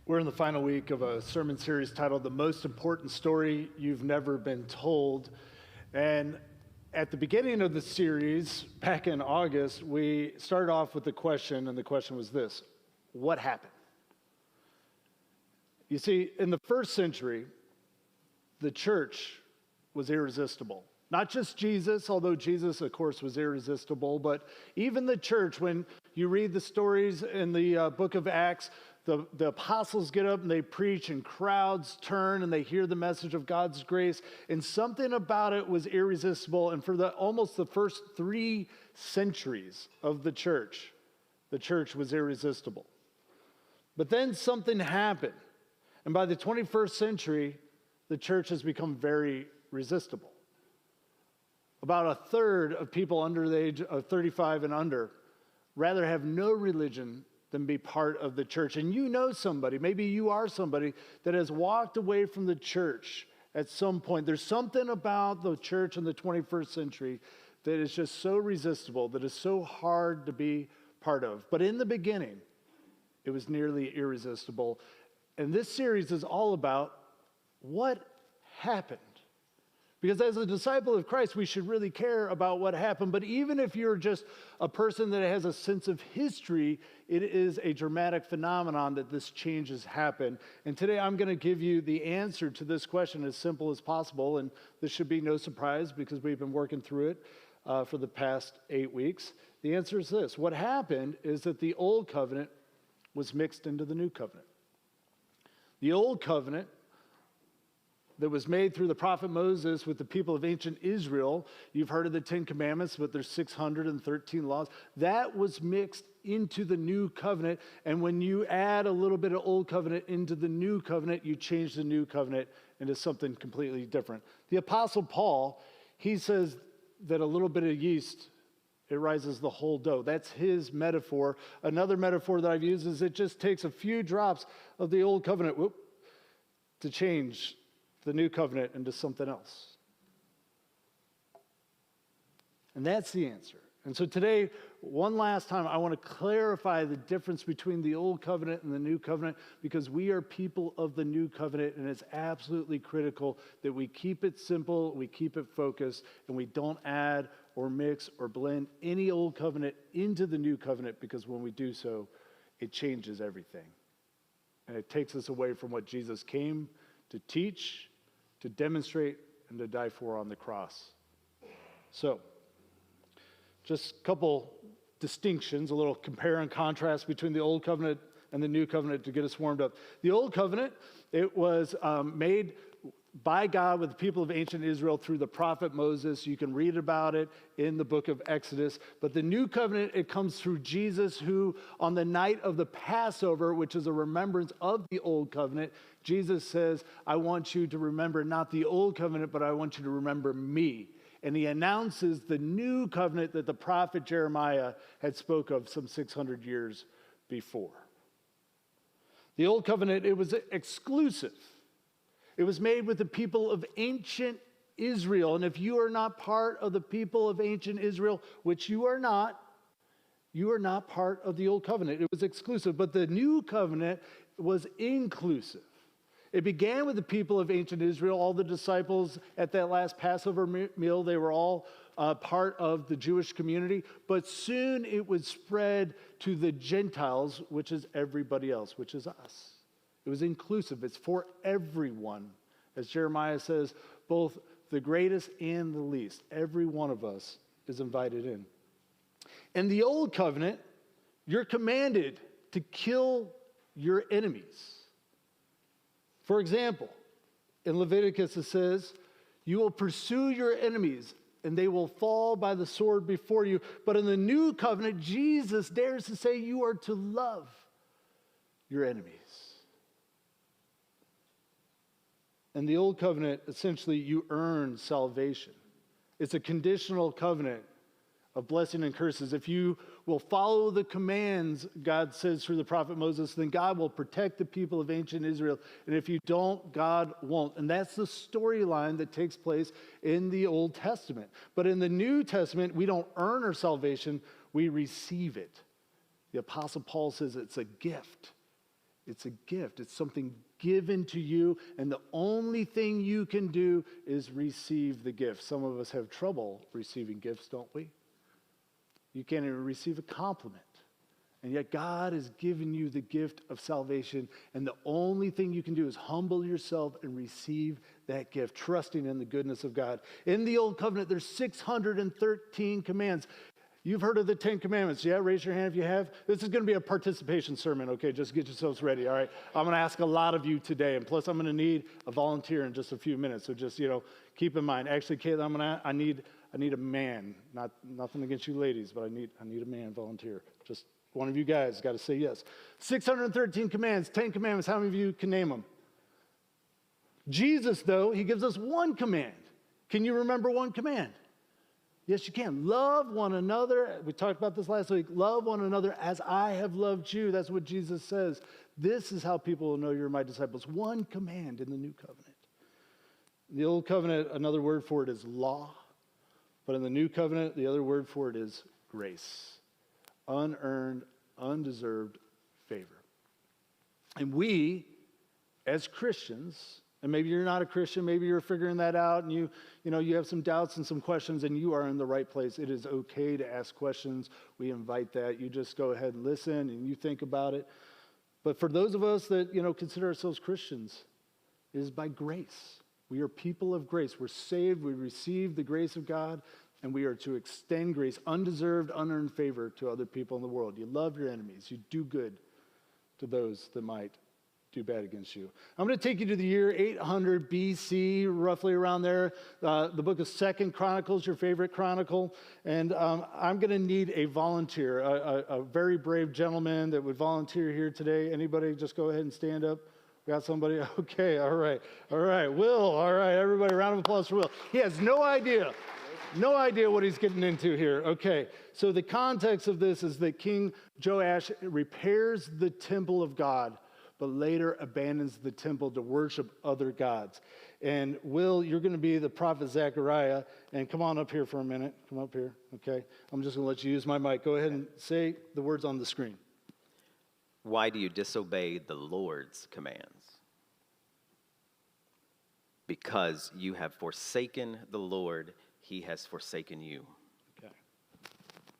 We're in the final week of a sermon series titled The Most Important Story You've Never Been Told. And at the beginning of the series, back in August, we started off with the question, and the question was this: what happened? You see, in the first century, the church was irresistible. Not just Jesus, although Jesus, of course, was irresistible, but even the church. When you read the stories in the book of Acts, the apostles get up and they preach, and crowds turn and they hear the message of God's grace, and something about it was irresistible. And for almost the first 3 centuries of the church was irresistible. But then something happened, and by the 21st century, the church has become very resistible. About a third of people under the age of 35 and under rather have no religion than be part of the church. And you know somebody, maybe you are somebody that has walked away from the church at some point. There's something about the church in the 21st century that is just so resistible, that is so hard to be part of. But in the beginning, it was nearly irresistible. And this series is all about what happened. Because as a disciple of Christ, we should really care about what happened. But even if you're just a person that has a sense of history, it is a dramatic phenomenon that this change has happened. And today I'm going to give you the answer to this question as simple as possible. And this should be no surprise because we've been working through it for the past 8 weeks. The answer is this: what happened is that the old covenant was mixed into the new covenant. The old covenant that was made through the prophet Moses with the people of ancient Israel. You've heard of the 10 Commandments, but there's 613 laws. That was mixed into the new covenant. And when you add a little bit of old covenant into the new covenant, you change the new covenant into something completely different. The Apostle Paul, he says that a little bit of yeast, it rises the whole dough. That's his metaphor. Another metaphor that I've used is it just takes a few drops of the old covenant to change the new covenant into something else. And that's the answer. And so today, one last time, I want to clarify the difference between the old covenant and the new covenant, because we are people of the new covenant, and it's absolutely critical that we keep it simple, we keep it focused, and we don't add or mix or blend any old covenant into the new covenant, because when we do so, it changes everything. And it takes us away from what Jesus came to teach, to demonstrate, and to die for on the cross. So, just a couple distinctions, a little compare and contrast between the old covenant and the new covenant to get us warmed up. The old covenant, it was made by God with the people of ancient Israel through the prophet Moses. You can read about it in the book of Exodus. But the new covenant, it comes through Jesus, who on the night of the Passover, which is a remembrance of the old covenant, Jesus says, I want you to remember not the old covenant, but I want you to remember me. And he announces the new covenant that the prophet Jeremiah had spoke of some 600 years before. The old covenant, it was exclusive. It was made with the people of ancient Israel. And if you are not part of the people of ancient Israel, which you are not part of the old covenant. It was exclusive. But the new covenant was inclusive. It began with the people of ancient Israel. All the disciples at that last Passover meal, they were all part of the Jewish community. But soon it would spread to the Gentiles, which is everybody else, which is us. It was inclusive. It's for everyone. As Jeremiah says, both the greatest and the least. Every one of us is invited in. In the old covenant, you're commanded to kill your enemies. For example, in Leviticus it says, you will pursue your enemies and they will fall by the sword before you. But in the new covenant, Jesus dares to say you are to love your enemies. In the old covenant, essentially, you earn salvation. It's a conditional covenant of blessing and curses. If you will follow the commands, God says through the prophet Moses, then God will protect the people of ancient Israel. And if you don't, God won't. And that's the storyline that takes place in the Old Testament. But in the New Testament, we don't earn our salvation, we receive it. The Apostle Paul says it's a gift. It's a gift. It's something given to you, and the only thing you can do is receive the gift. Some of us have trouble receiving gifts, don't we? You can't even receive a compliment. And yet God has given you the gift of salvation, and the only thing you can do is humble yourself and receive that gift, trusting in the goodness of God. In the Old Covenant, there's 613 commands. You've heard of the 10 Commandments. Yeah, raise your hand if you have. This is going to be a participation sermon, okay? Just get yourselves ready, all right? I'm going to ask a lot of you today, and plus I'm going to need a volunteer in just a few minutes. So just, keep in mind. Actually, Caitlin, I need a man. Nothing against you ladies, but I need a man volunteer. Just one of you guys got to say yes. 613 commands, 10 commandments. How many of you can name them? Jesus, though, he gives us one command. Can you remember one command? Yes, you can. Love one another. We talked about this last week. Love one another as I have loved you. That's what Jesus says. This is how people will know you're my disciples. One command in the new covenant. In the old covenant, another word for it is law. But in the new covenant, the other word for it is grace. Unearned, undeserved favor. And we, as Christians, and maybe you're not a Christian, maybe you're figuring that out, and you have some doubts and some questions, and you are in the right place. It is okay to ask questions. We invite that. You just go ahead and listen, and you think about it. But for those of us that, consider ourselves Christians, it is by grace. We are people of grace. We're saved. We receive the grace of God, and we are to extend grace, undeserved, unearned favor to other people in the world. You love your enemies. You do good to those that might do bad against you. I'm going to take you to the year 800 BC, roughly around there. The book of 2 Chronicles, your favorite chronicle. And I'm going to need a volunteer, a very brave gentleman that would volunteer here today. Anybody, just go ahead and stand up. We got somebody? Okay, all right. Will, all right, everybody, round of applause for Will. He has no idea what he's getting into here. Okay, so the context of this is that King Joash repairs the temple of God, but later abandons the temple to worship other gods. And Will, you're going to be the prophet Zechariah, and come on up here for a minute. Come up here, okay? I'm just going to let you use my mic. Go ahead and say the words on the screen. Why do you disobey the Lord's commands? Because you have forsaken the Lord, he has forsaken you. Okay.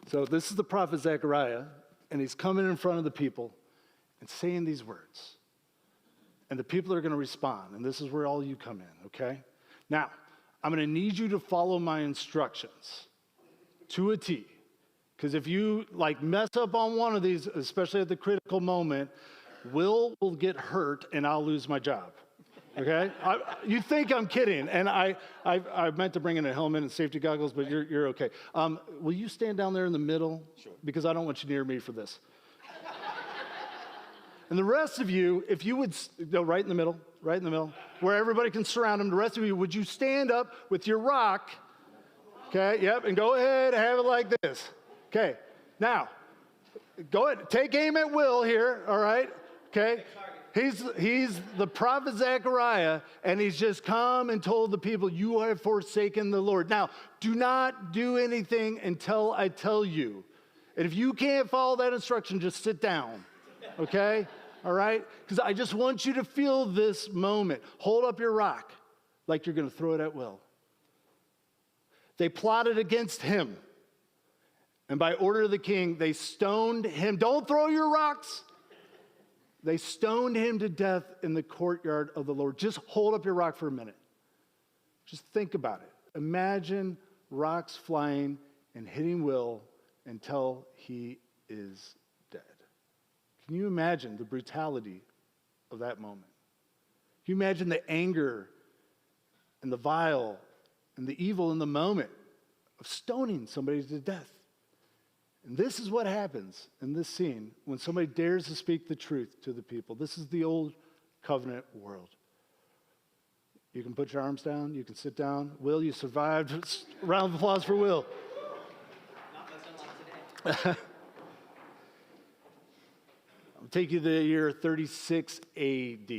So this is the prophet Zechariah, and he's coming in front of the people and saying these words. And the people are going to respond, and this is where all you come in, okay? Now, I'm going to need you to follow my instructions to a T. Because if you mess up on one of these, especially at the critical moment, Will get hurt and I'll lose my job. Okay? You think I'm kidding, and I meant to bring in a helmet and safety goggles, but you're okay. Will you stand down there in the middle? Sure. Because I don't want you near me for this. And the rest of you, if you would go right in the middle, where everybody can surround him, the rest of you, would you stand up with your rock? Okay, yep, and go ahead, have it like this. Okay, now, go ahead, take aim at Will here, all right? Okay, he's the prophet Zechariah, and he's just come and told the people, you have forsaken the Lord. Now, do not do anything until I tell you. And if you can't follow that instruction, just sit down, okay? All right? Because I just want you to feel this moment. Hold up your rock like you're going to throw it at Will. They plotted against him. And by order of the king, they stoned him. Don't throw your rocks. They stoned him to death in the courtyard of the Lord. Just hold up your rock for a minute. Just think about it. Imagine rocks flying and hitting Will until he is dead. Can you imagine the brutality of that moment? Can you imagine the anger and the vile and the evil in the moment of stoning somebody to death? And this is what happens in this scene when somebody dares to speak the truth to the people. This is the old covenant world. You can put your arms down. You can sit down. Will, you survived. Round of applause for Will. I'll take you to the year 36 AD.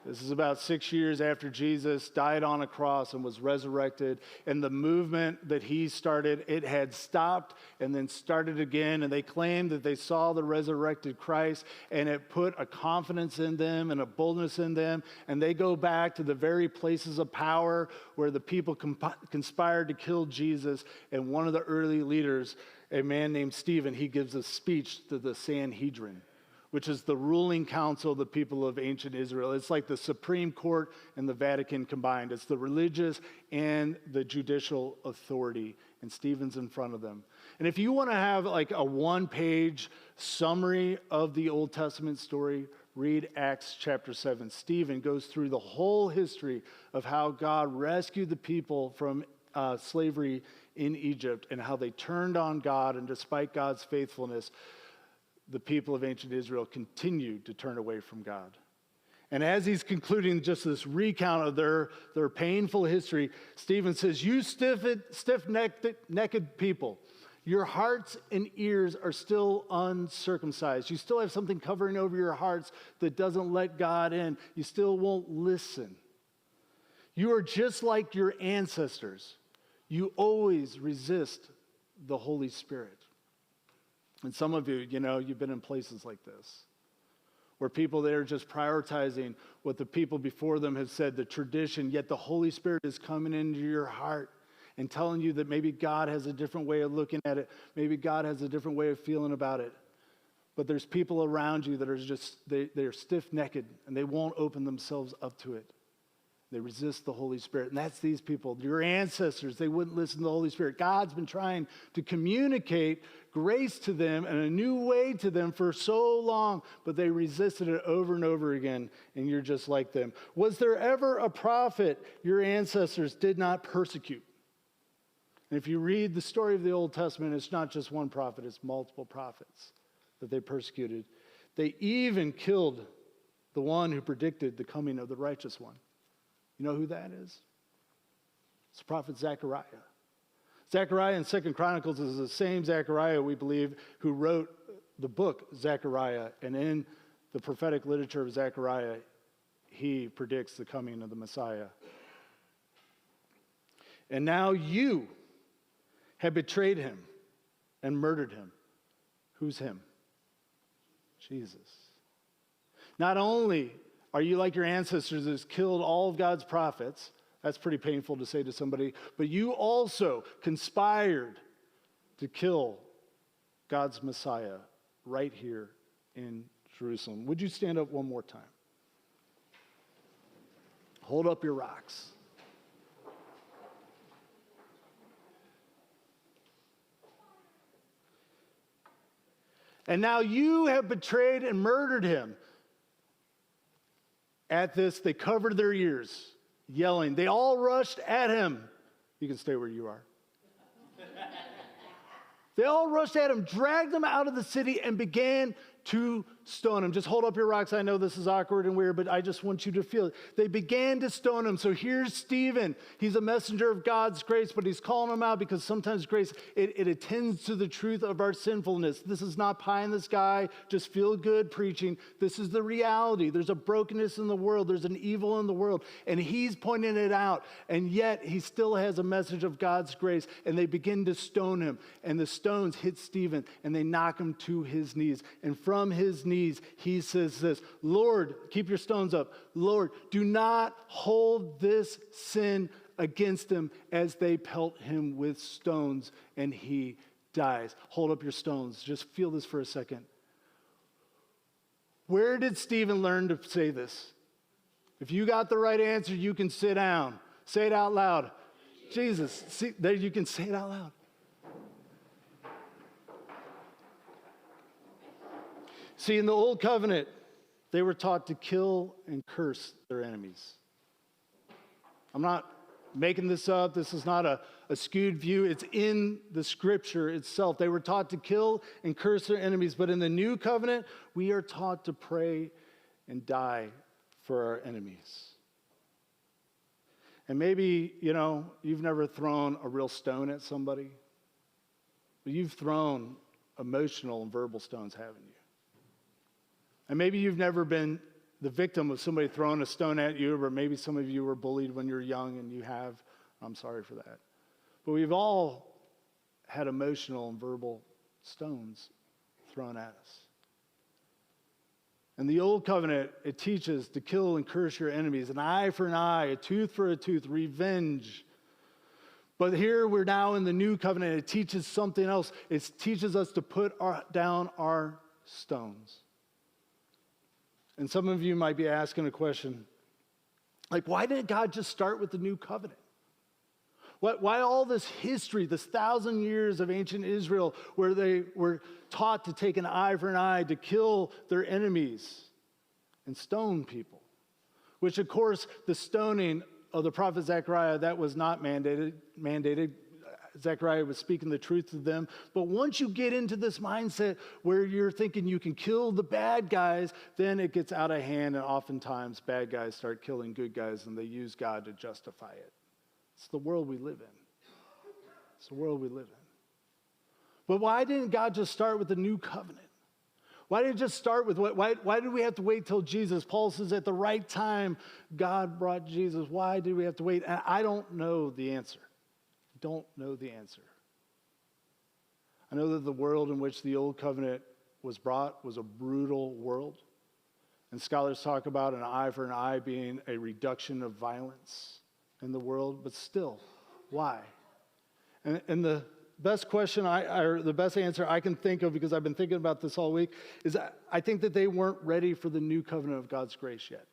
This is about 6 years after Jesus died on a cross and was resurrected. And the movement that he started, it had stopped and then started again. And they claimed that they saw the resurrected Christ, and it put a confidence in them and a boldness in them. And they go back to the very places of power where the people conspired to kill Jesus. And one of the early leaders, a man named Stephen, he gives a speech to the Sanhedrin, which is the ruling council of the people of ancient Israel. It's like the Supreme Court and the Vatican combined. It's the religious and the judicial authority, and Stephen's in front of them. And if you want to have like a one-page summary of the Old Testament story, read Acts chapter 7. Stephen goes through the whole history of how God rescued the people from slavery in Egypt and how they turned on God, and despite God's faithfulness, the people of ancient Israel continued to turn away from God. And as he's concluding just this recount of their painful history, Stephen says, "You stiff-necked people, your hearts and ears are still uncircumcised. You still have something covering over your hearts that doesn't let God in. You still won't listen. You are just like your ancestors. You always resist the Holy Spirit." And some of you, you've been in places like this, where people there are just prioritizing what the people before them have said, the tradition, yet the Holy Spirit is coming into your heart and telling you that maybe God has a different way of looking at it. Maybe God has a different way of feeling about it. But there's people around you that are they're stiff-necked, and they won't open themselves up to it. They resist the Holy Spirit. And that's these people. Your ancestors, they wouldn't listen to the Holy Spirit. God's been trying to communicate grace to them and a new way to them for so long, but they resisted it over and over again, and you're just like them. Was there ever a prophet your ancestors did not persecute? And if you read the story of the Old Testament, it's not just one prophet, it's multiple prophets that they persecuted. They even killed the one who predicted the coming of the righteous one. You know who that is? It's the prophet Zechariah. Zechariah in 2 Chronicles is the same Zechariah, we believe, who wrote the book Zechariah. And in the prophetic literature of Zechariah, he predicts the coming of the Messiah. And now you have betrayed him and murdered him. Who's him? Jesus. Not only are you like your ancestors who's killed all of God's prophets? That's pretty painful to say to somebody. But you also conspired to kill God's Messiah right here in Jerusalem. Would you stand up one more time? Hold up your rocks. And now you have betrayed and murdered him. At this, they covered their ears, yelling. They all rushed at him. You can stay where you are. They all rushed at him, dragged him out of the city, and began to stone him. Just hold up your rocks. I know this is awkward and weird, but I just want you to feel it. They began to stone him. So here's Stephen. He's a messenger of God's grace, but he's calling him out because sometimes grace, it attends to the truth of our sinfulness. This is not pie in the sky, just feel good preaching. This is the reality. There's a brokenness in the world. There's an evil in the world. And he's pointing it out. And yet he still has a message of God's grace. And they begin to stone him. And the stones hit Stephen and they knock him to his knees. And from his knees, he says this, "Lord," keep your stones up, "Lord, do not hold this sin against him," as they pelt him with stones and he dies. Hold up your stones. Just feel this for a second. Where did Stephen learn to say this? If you got the right answer, you can sit down. Say it out loud. Jesus. See, there you can say it out loud. See, in the Old Covenant, they were taught to kill and curse their enemies. I'm not making this up. This is not a skewed view. It's in the Scripture itself. They were taught to kill and curse their enemies. But in the New Covenant, we are taught to pray and die for our enemies. And maybe, you've never thrown a real stone at somebody. But you've thrown emotional and verbal stones, haven't you? And maybe you've never been the victim of somebody throwing a stone at you, or maybe some of you were bullied when you were young and you have. I'm sorry for that. But we've all had emotional and verbal stones thrown at us. And the old covenant, it teaches to kill and curse your enemies, an eye for an eye, a tooth for a tooth, revenge. But here we're now in the new covenant. It teaches something else. It teaches us to put down our stones. And some of you might be asking a question, like, why didn't God just start with the new covenant? Why all this history, this 1,000 years of ancient Israel, where they were taught to take an eye for an eye, to kill their enemies and stone people? Which, of course, the stoning of the prophet Zechariah, that was not mandated. Zechariah was speaking the truth to them. But once you get into this mindset where you're thinking you can kill the bad guys, then it gets out of hand, and oftentimes bad guys start killing good guys, and they use God to justify it. It's the world we live in. It's the world we live in. But why didn't God just start with the new covenant? Why didn't it just start with why did we have to wait till Jesus? Paul says at the right time, God brought Jesus. Why did we have to wait? And I don't know the answer. Don't know the answer. I know that the world in which the old covenant was brought was a brutal world. And scholars talk about an eye for an eye being a reduction of violence in the world, but still, why? And the best question or the best answer I can think of, because I've been thinking about this all week, is I think that they weren't ready for the new covenant of God's grace yet.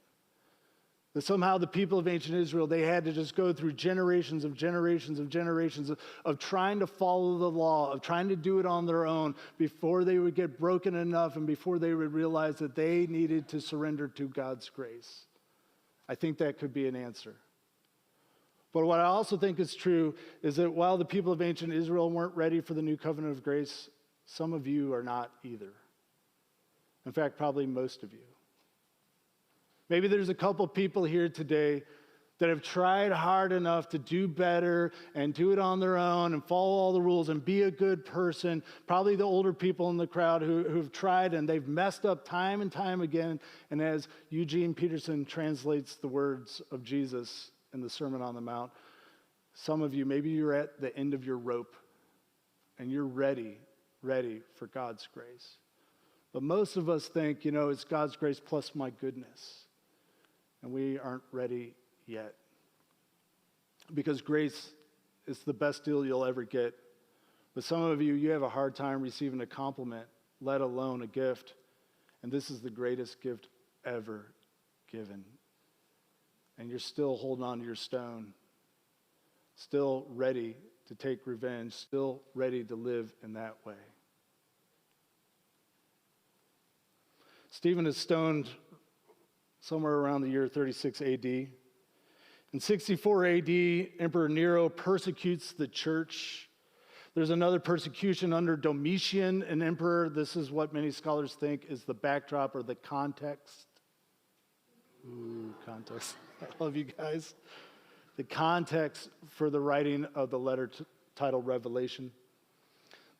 That somehow the people of ancient Israel, they had to just go through generations of trying to follow the law, of trying to do it on their own before they would get broken enough and before they would realize that they needed to surrender to God's grace. I think that could be an answer. But what I also think is true is that while the people of ancient Israel weren't ready for the new covenant of grace, some of you are not either. In fact, probably most of you. Maybe there's a couple people here today that have tried hard enough to do better and do it on their own and follow all the rules and be a good person. Probably the older people in the crowd who've tried and they've messed up time and time again. And as Eugene Peterson translates the words of Jesus in the Sermon on the Mount, some of you, maybe you're at the end of your rope and you're ready for God's grace. But most of us think, it's God's grace plus my goodness. And we aren't ready yet. Because grace is the best deal you'll ever get. But some of you have a hard time receiving a compliment, let alone a gift. And this is the greatest gift ever given. And you're still holding on to your stone, still ready to take revenge, still ready to live in that way. Stephen is stoned somewhere around the year 36 AD. In 64 AD, Emperor Nero persecutes the church. There's another persecution under Domitian, an emperor. This is what many scholars think is the backdrop or the context. Ooh, context. I love you guys. The context for the writing of the letter titled Revelation.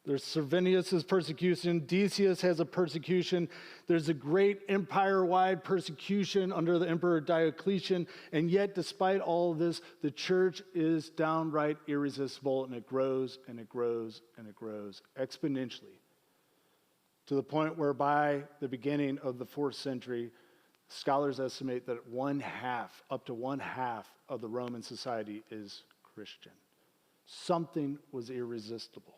There's Servinius' persecution. Decius has a persecution. There's a great empire-wide persecution under the Emperor Diocletian. And yet, despite all of this, the church is downright irresistible, and it grows and it grows and it grows exponentially to the point where by the beginning of the 4th century, scholars estimate that up to one half of the Roman society is Christian. Something was irresistible.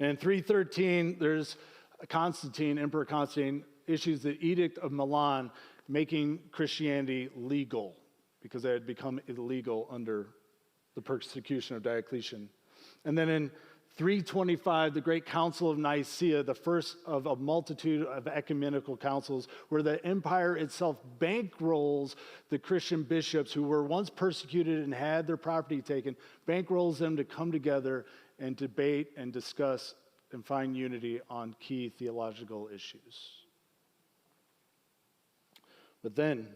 And in 313, there's Emperor Constantine, issues the Edict of Milan, making Christianity legal because it had become illegal under the persecution of Diocletian. And then in 325, the Great Council of Nicaea, the first of a multitude of ecumenical councils, where the empire itself bankrolls the Christian bishops who were once persecuted and had their property taken, bankrolls them to come together and debate and discuss and find unity on key theological issues. But then,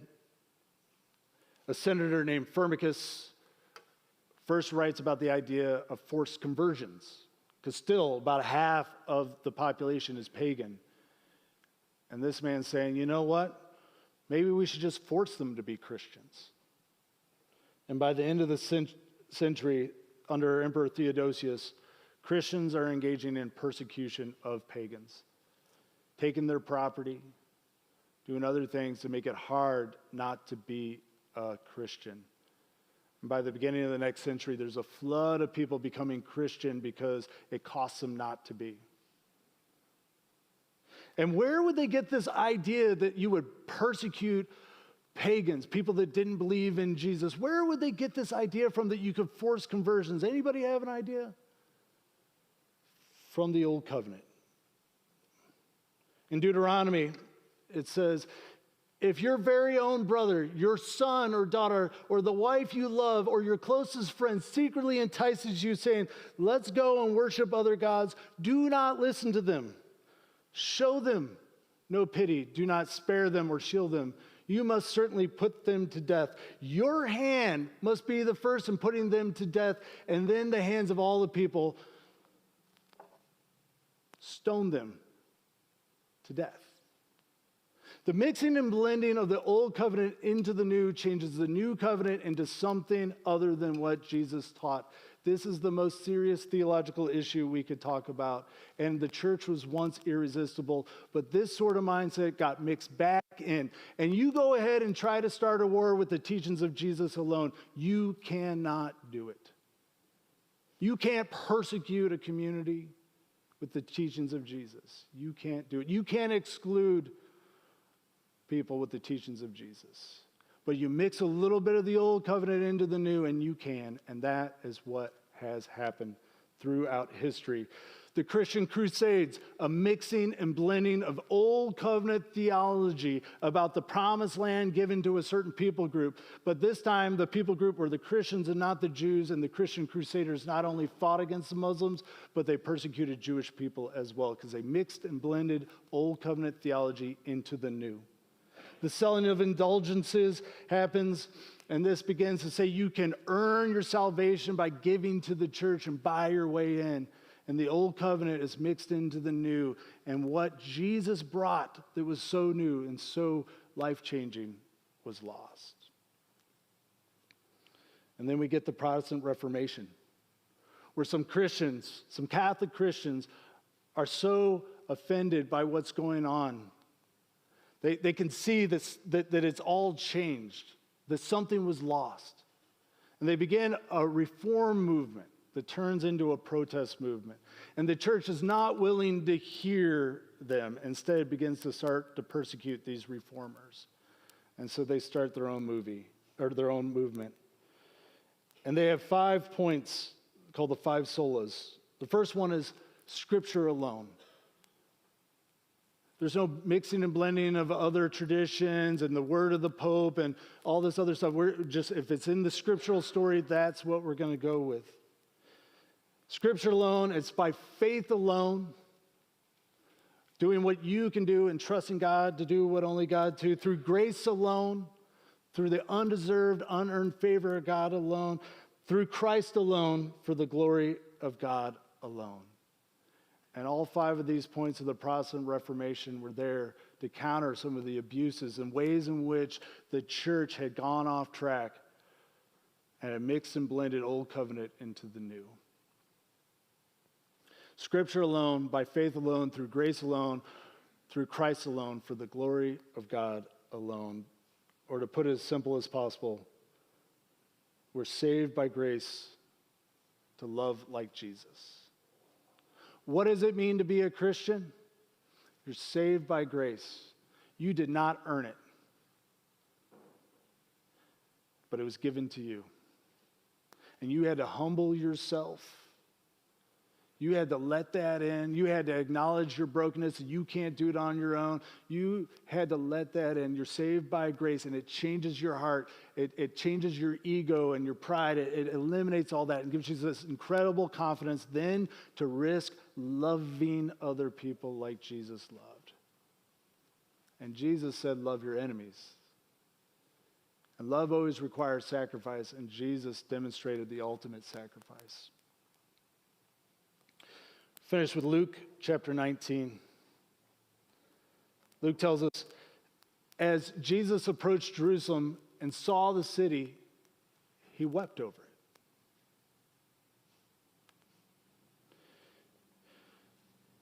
a senator named Firmicus first writes about the idea of forced conversions, because still about half of the population is pagan. And this man's saying, you know what? Maybe we should just force them to be Christians. And by the end of the century, under Emperor Theodosius, Christians are engaging in persecution of pagans, taking their property, doing other things to make it hard not to be a Christian. And by the beginning of the next century, there's a flood of people becoming Christian because it costs them not to be. And where would they get this idea that you would persecute pagans, people that didn't believe in Jesus? Where would they get this idea from that you could force conversions? Anybody have an idea? From the Old Covenant. In Deuteronomy, it says, if your very own brother, your son or daughter, or the wife you love, or your closest friend secretly entices you, saying, let's go and worship other gods, do not listen to them. Show them no pity. Do not spare them or shield them. You must certainly put them to death. Your hand must be the first in putting them to death, and then the hands of all the people. Stone them to death. The mixing and blending of the old covenant into the new changes the new covenant into something other than what Jesus taught. This is the most serious theological issue we could talk about. And the church was once irresistible, but this sort of mindset got mixed back in. And you go ahead and try to start a war with the teachings of Jesus alone. You cannot do it. You can't persecute a community with the teachings of Jesus. You can't do it. You can't exclude people with the teachings of Jesus. But you mix a little bit of the old covenant into the new, and you can, and that is what has happened throughout history. The Christian Crusades, a mixing and blending of old covenant theology about the promised land given to a certain people group. But this time, the people group were the Christians and not the Jews, and the Christian Crusaders not only fought against the Muslims, but they persecuted Jewish people as well, because they mixed and blended old covenant theology into the new. The selling of indulgences happens, and this begins to say you can earn your salvation by giving to the church and buy your way in. And the old covenant is mixed into the new. And what Jesus brought that was so new and so life-changing was lost. And then we get the Protestant Reformation, where some Christians, some Catholic Christians, are so offended by what's going on. They can see this, that it's all changed, that something was lost. And they begin a reform movement that turns into a protest movement. And the church is not willing to hear them. Instead, it begins to start to persecute these reformers. And so they start their own movement. And they have 5 points called the 5 solas. The first one is Scripture alone. There's no mixing and blending of other traditions and the word of the Pope and all this other stuff. We're just, if it's in the scriptural story, that's what we're going to go with. Scripture alone, it's by faith alone, doing what you can do and trusting God to do what only God can do, through grace alone, through the undeserved, unearned favor of God alone, through Christ alone, for the glory of God alone. And all 5 of these points of the Protestant Reformation were there to counter some of the abuses and ways in which the church had gone off track and had mixed and blended old covenant into the new. Scripture alone, by faith alone, through grace alone, through Christ alone, for the glory of God alone. Or to put it as simple as possible, we're saved by grace to love like Jesus. What does it mean to be a Christian? You're saved by grace. You did not earn it, but it was given to you. And you had to humble yourself. You had to let that in. You had to acknowledge your brokenness. You can't do it on your own. You had to let that in. You're saved by grace, and it changes your heart. It changes your ego and your pride. It eliminates all that and gives you this incredible confidence then to risk loving other people like Jesus loved. And Jesus said, love your enemies. And love always requires sacrifice, and Jesus demonstrated the ultimate sacrifice. Finish with Luke chapter 19. Luke tells us, as Jesus approached Jerusalem and saw the city, he wept over it.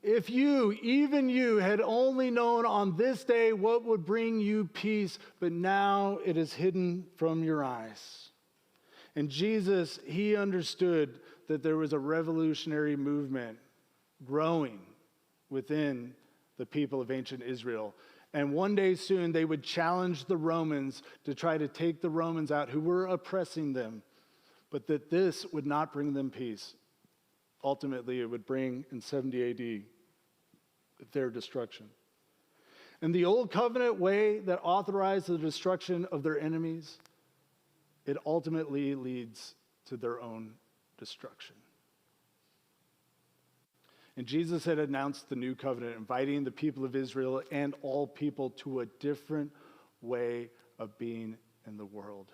If you, even you, had only known on this day what would bring you peace, but now it is hidden from your eyes. And Jesus, he understood that there was a revolutionary movement growing within the people of ancient Israel. And one day soon they would challenge the Romans to try to take the Romans out who were oppressing them, but that this would not bring them peace. Ultimately, it would bring, in 70 AD, their destruction. And the old covenant way that authorized the destruction of their enemies, it ultimately leads to their own destruction. And Jesus had announced the new covenant, inviting the people of Israel and all people to a different way of being in the world.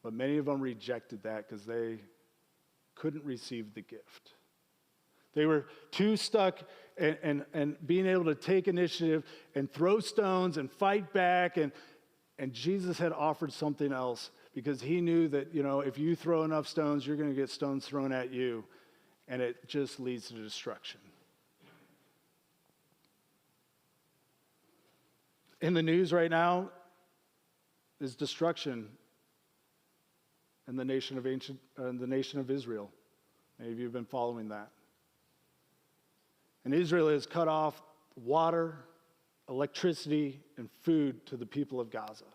But many of them rejected that because they couldn't receive the gift. They were too stuck and being able to take initiative and throw stones and fight back. And Jesus had offered something else because he knew that, if you throw enough stones, you're going to get stones thrown at you. And it just leads to destruction. In the news right now is destruction in the nation of Israel. Many of you have been following that. And Israel has cut off water, electricity, and food to the people of Gaza.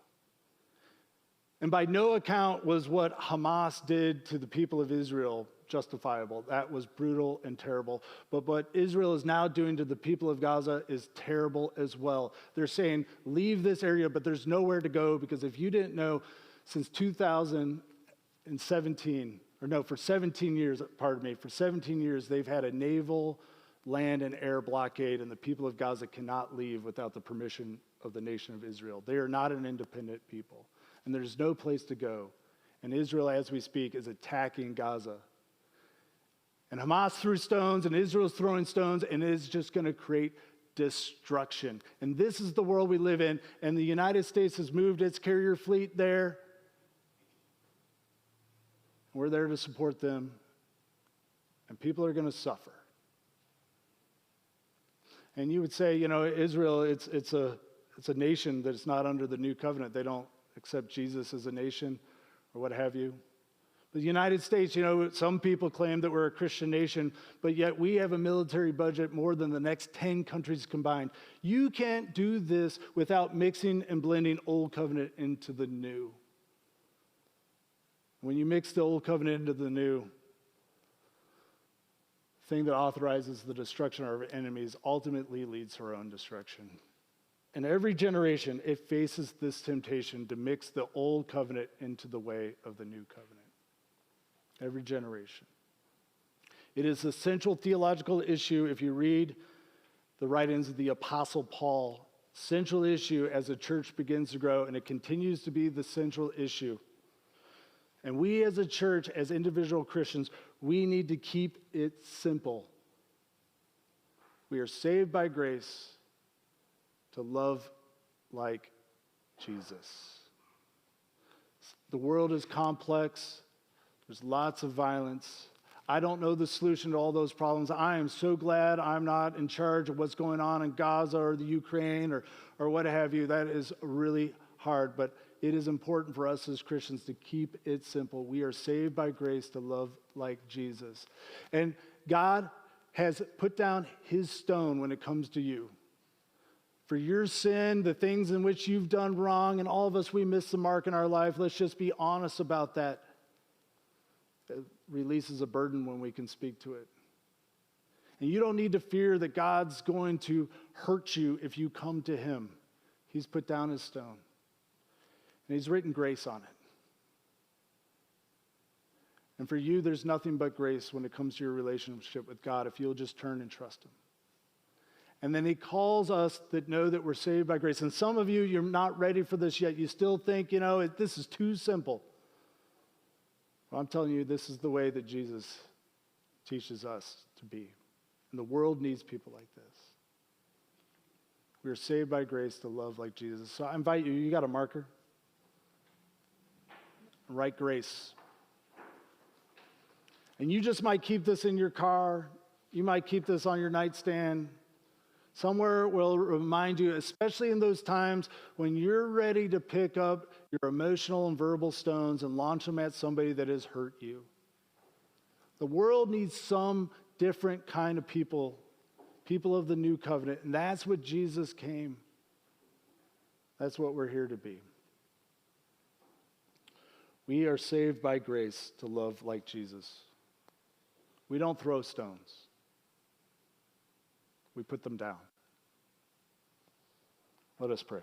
And by no account was what Hamas did to the people of Israel justifiable. That was brutal and terrible. But what Israel is now doing to the people of Gaza is terrible as well. They're saying, leave this area, but there's nowhere to go, because if you didn't know, since 2017, for 17 years, for 17 years, they've had a naval, land, and air blockade, and the people of Gaza cannot leave without the permission of the nation of Israel. They are not an independent people, and there's no place to go. And Israel, as we speak, is attacking Gaza. And Hamas threw stones, and Israel's throwing stones, and it is just going to create destruction. And this is the world we live in, and the United States has moved its carrier fleet there. We're there to support them, and people are going to suffer. And you would say, Israel, it's a nation that's not under the new covenant. They don't accept Jesus as a nation or what have you. The United States, some people claim that we're a Christian nation, but yet we have a military budget more than the next 10 countries combined. You can't do this without mixing and blending old covenant into the new. When you mix the old covenant into the new, thing that authorizes the destruction of our enemies ultimately leads to our own destruction. And every generation, it faces this temptation to mix the old covenant into the way of the new covenant. Every generation. It is a central theological issue if you read the writings of the Apostle Paul. Central issue as the church begins to grow, and it continues to be the central issue. And we as a church, as individual Christians, we need to keep it simple. We are saved by grace to love like Jesus. The world is complex. There's lots of violence. I don't know the solution to all those problems. I am so glad I'm not in charge of what's going on in Gaza or the Ukraine or what have you. That is really hard, but it is important for us as Christians to keep it simple. We are saved by grace to love like Jesus. And God has put down his stone when it comes to you. For your sin, the things in which you've done wrong, and all of us, we miss the mark in our life. Let's just be honest about that. It releases a burden when we can speak to it. And you don't need to fear that God's going to hurt you if you come to him. He's put down his stone. And he's written grace on it. And for you, there's nothing but grace when it comes to your relationship with God if you'll just turn and trust him. And then he calls us that know that we're saved by grace. And some of you, you're not ready for this yet. You still think, this is too simple. Well, I'm telling you, this is the way that Jesus teaches us to be. And the world needs people like this. We are saved by grace to love like Jesus. So I invite you got a marker? Write grace. And you just might keep this in your car. You might keep this on your nightstand. Somewhere will remind you, especially in those times when you're ready to pick up your emotional and verbal stones and launch them at somebody that has hurt you. The world needs some different kind of people of the new covenant, and that's what Jesus came. That's what we're here to be. We are saved by grace to love like Jesus. We don't throw stones. We put them down. Let us pray.